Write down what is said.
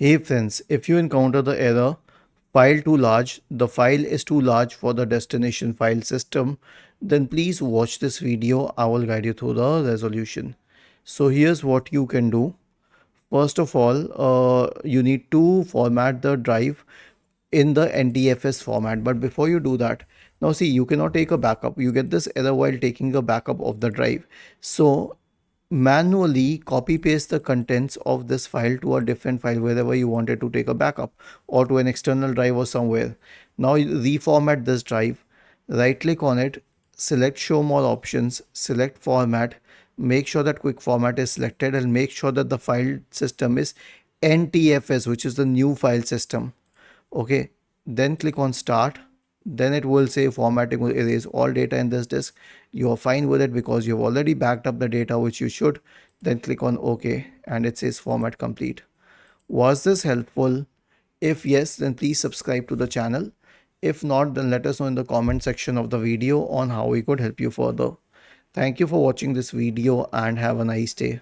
Hey friends, if you encounter the error file too large, the file is too large for the destination file system, then please watch this video. I will guide you through the resolution. So here's what you can do. First of all, you need to format the drive in the NTFS format. But before you do that, now see, you cannot take a backup. You get this error while taking a backup of the drive. So manually copy paste the contents of this file to a different file wherever you wanted to take a backup, or to an external drive or somewhere. Now reformat this drive, right click on it, select show more options, select format, make sure that quick format is selected, and make sure that the file system is NTFS, which is the new file system. Okay, then click on start. Then it will say formatting will erase all data in this disk. You are fine with it because you've already backed up the data, which you should. Then click on OK and it says format complete. Was this helpful? If yes, then please subscribe to the channel. If not, then let us know in the comment section of the video on how we could help you further. Thank you for watching this video and have a nice day.